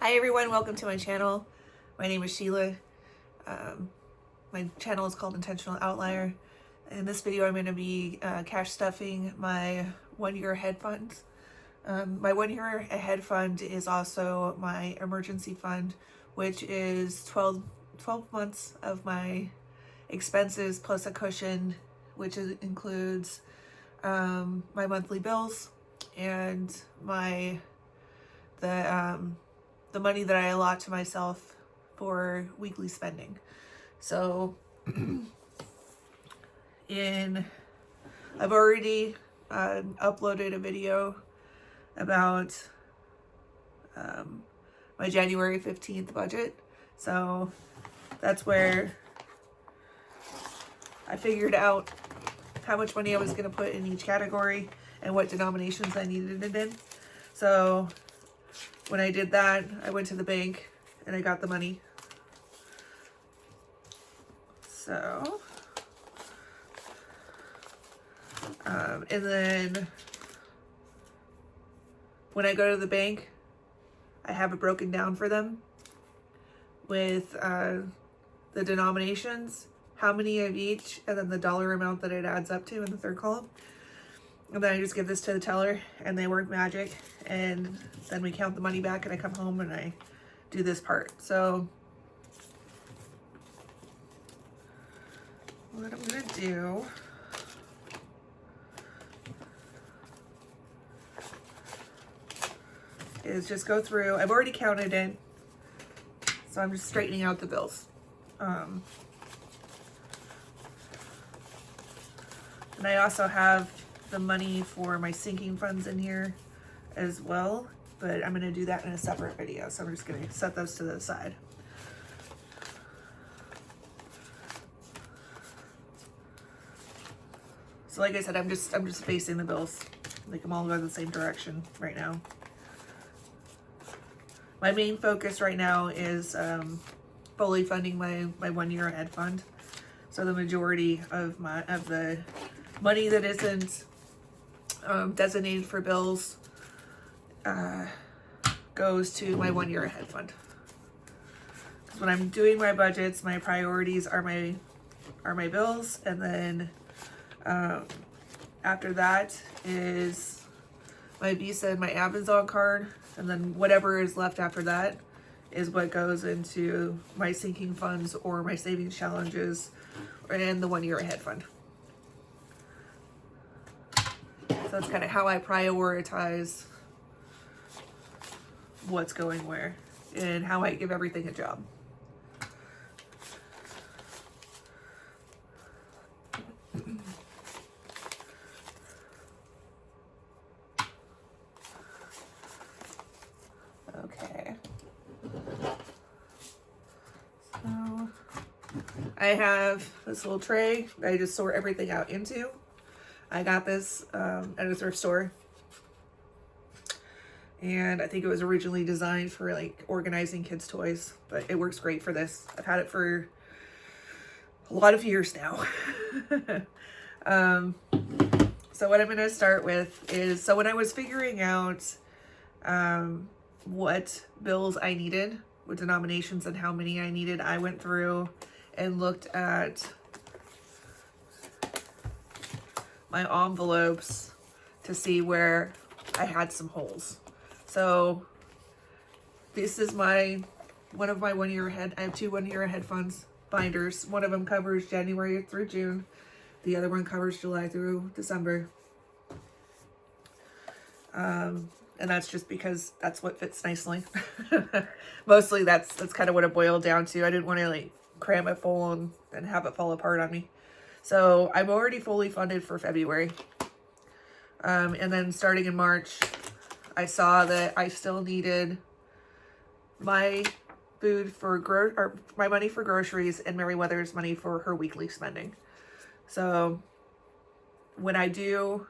Hi everyone, welcome to my channel. My name is Sheila. My channel is called Intentional Outlier. In this video I'm going to be cash stuffing my 1 year ahead fund. My 1 year ahead fund is also my emergency fund, which is 12 months of my expenses plus a cushion, which includes my monthly bills and the money that I allot to myself for weekly spending. So I've already uploaded a video about my January 15th budget. So that's where I figured out how much money I was going to put in each category and what denominations I needed it in. So when I did that, I went to the bank and I got the money. So, and then when I go to the bank, I have it broken down for them with the denominations, how many of each, and then the dollar amount that it adds up to in the third column. And then I just give this to the teller and they work magic, and then we count the money back and I come home and I do this part. So what I'm gonna do is just go through. I've already counted it, so I'm just straightening out the bills. And I also have the money for my sinking funds in here as well, but I'm going to do that in a separate video, so I'm just going to set those to the side. So like I said, I'm just facing the bills, like them all go the same direction right now. My main focus right now is fully funding my 1 year ahead fund. So the majority of the money that isn't designated for bills goes to my 1 year ahead fund. Because when I'm doing my budgets, my priorities are my bills, and then after that is my Visa and my Amazon card, and then whatever is left after that is what goes into my sinking funds or my savings challenges and the 1 year ahead fund. So that's kind of how I prioritize what's going where and how I give everything a job. Okay. So I have this little tray that I just sort everything out into. I got this at a thrift store, and I think it was originally designed for like organizing kids' toys, but it works great for this. I've had it for a lot of years now. So what I'm going to start with is, so when I was figuring out what bills I needed, what denominations and how many I needed, I went through and looked at my envelopes to see where I had some holes. So this is one of my 1 year ahead. I have two 1 year ahead funds binders. One of them covers January through June. The other one covers July through December. And that's just because that's what fits nicely. Mostly that's kind of what it boiled down to. I didn't want to like cram it full and have it fall apart on me. So I'm already fully funded for February. And then starting in March, I saw that I still needed my my money for groceries and Meriwether's money for her weekly spending. So when I do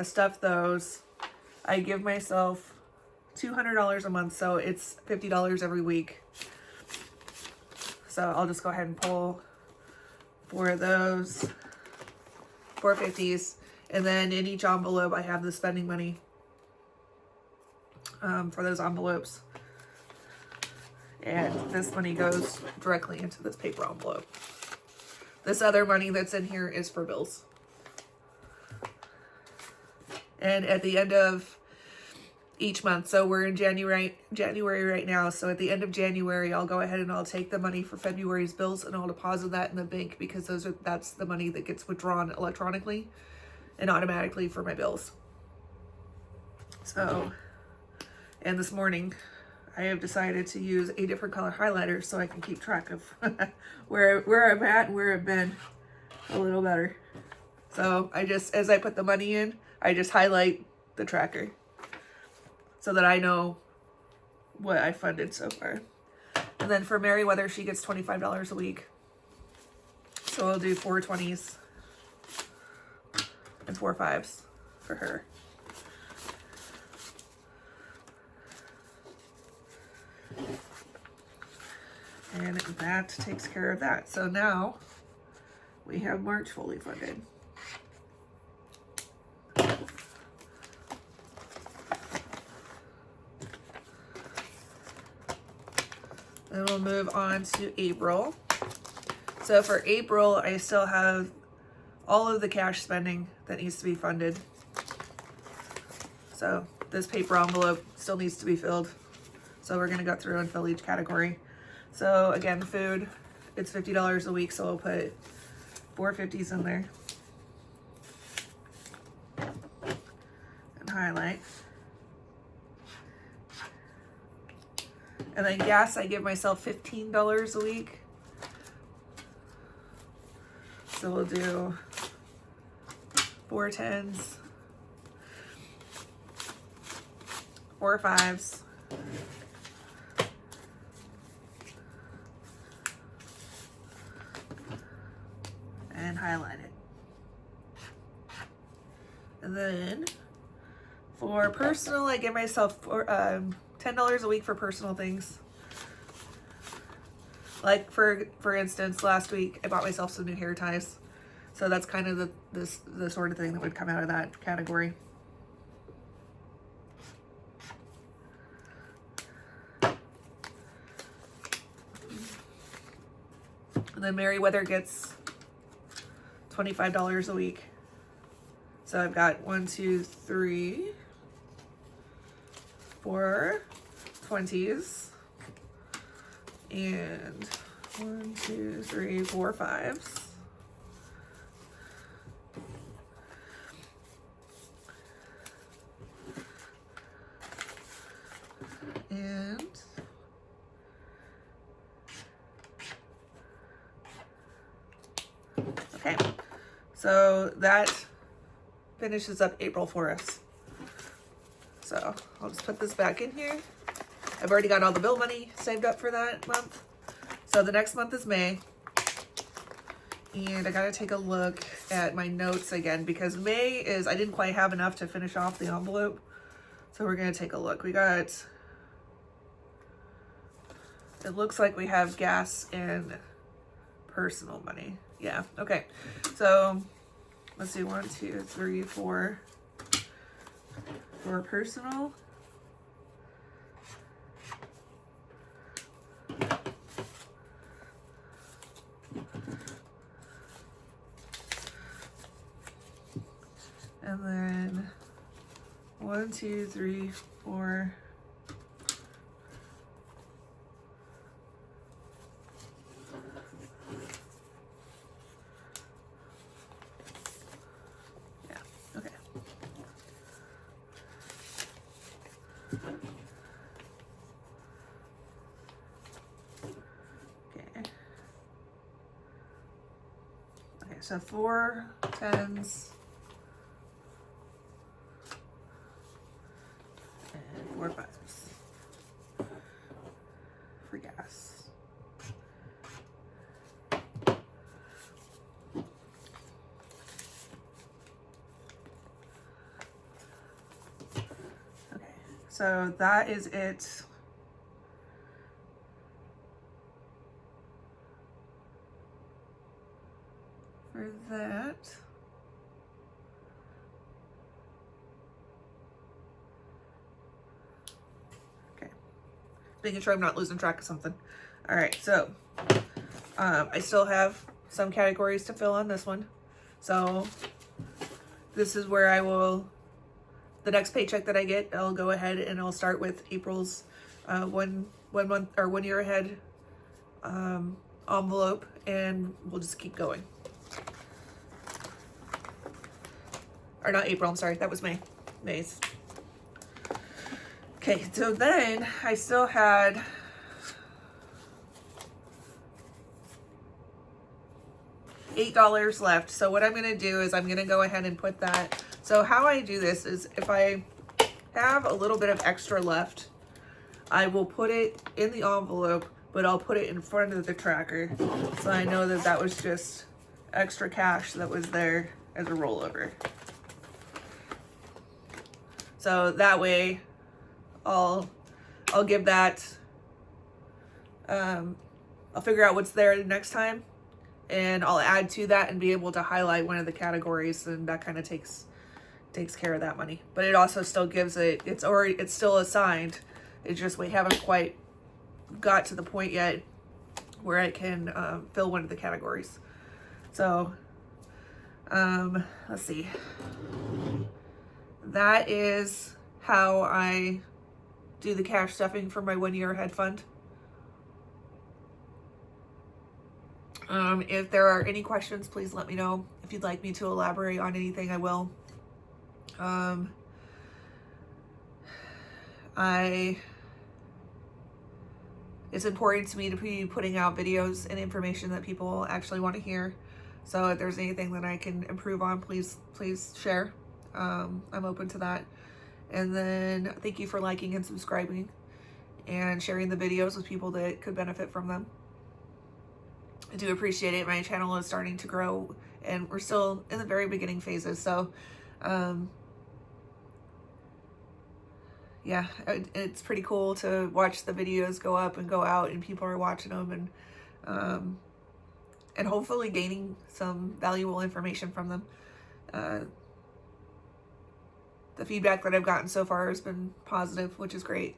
stuff those, I give myself $200 a month, so it's $50 every week. So I'll just go ahead and pull for those 450s, and then in each envelope I have the spending money for those envelopes. And this money goes directly into this paper envelope. This other money that's in here is for bills. And at the end of each month, so we're in January right now, so at the end of January, I'll go ahead and I'll take the money for February's bills and I'll deposit that in the bank, because that's the money that gets withdrawn electronically and automatically for my bills. So, and this morning, I have decided to use a different color highlighter so I can keep track of where I'm at and where I've been a little better. So I just, as I put the money in, I just highlight the tracker so that I know what I funded so far. And then for Meriwether, she gets $25 a week. So I'll do 4 20s and 4 5s for her. And that takes care of that. So now we have March fully funded. Then we'll move on to April. So for April, I still have all of the cash spending that needs to be funded. So this paper envelope still needs to be filled. So we're gonna go through and fill each category. So again, food, it's $50 a week, so I'll put 4 50s in there. And highlight. And then gas, I give myself $15 a week. So we'll do 4 10s, 4 5s, and highlight it. And then for personal, I give myself $10 a week for personal things. Like for instance, last week I bought myself some new hair ties. So that's kind of the sort of thing that would come out of that category. And then Meriwether gets $25 a week. So I've got 1 2 3 4 20s and 1 2 3 4 5s. And okay, so that finishes up April for us. So I'll just put this back in here. I've already got all the bill money saved up for that month. So the next month is May. And I gotta take a look at my notes again, because May is, I didn't quite have enough to finish off the envelope. So we're gonna take a look. We got, it looks like we have gas and personal money. Yeah, okay. So let's see, 1 2 3 4 for personal. And then 1 2 3 4 yeah, okay. Okay, so 4 10s and 4 5s for gas. Okay, so that is it. For that. Making sure I'm not losing track of something. All right, so I still have some categories to fill on this one. So this is where I will, the next paycheck that I get, I'll go ahead and I'll start with April's 1 month or 1 year ahead envelope, and we'll just keep going. Or not April, I'm sorry, that was May's. Okay, so then I still had $8 left. So what I'm gonna do is I'm gonna go ahead and put that. So how I do this is if I have a little bit of extra left, I will put it in the envelope, but I'll put it in front of the tracker. So I know that that was just extra cash that was there as a rollover. So that way I'll give that, I'll figure out what's there next time, and I'll add to that and be able to highlight one of the categories, and that kind of takes care of that money. But it also still gives it, it's still assigned. It's just we haven't quite got to the point yet where I can fill one of the categories. So let's see. That is how I do the cash stuffing for my 1 year ahead fund. If there are any questions, please let me know. If you'd like me to elaborate on anything, I will. It's important to me to be putting out videos and information that people actually want to hear. So if there's anything that I can improve on, please share. I'm open to that. And then thank you for liking and subscribing and sharing the videos with people that could benefit from them. I do appreciate it. My channel is starting to grow and we're still in the very beginning phases. So, yeah, it's pretty cool to watch the videos go up and go out and people are watching them and hopefully gaining some valuable information from them. The feedback that I've gotten so far has been positive, which is great.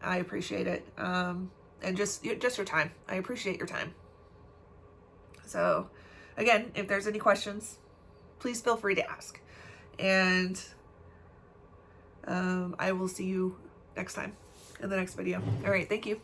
I appreciate it. And just your time. I appreciate your time. So again, if there's any questions, please feel free to ask. And I will see you next time in the next video. All right, thank you.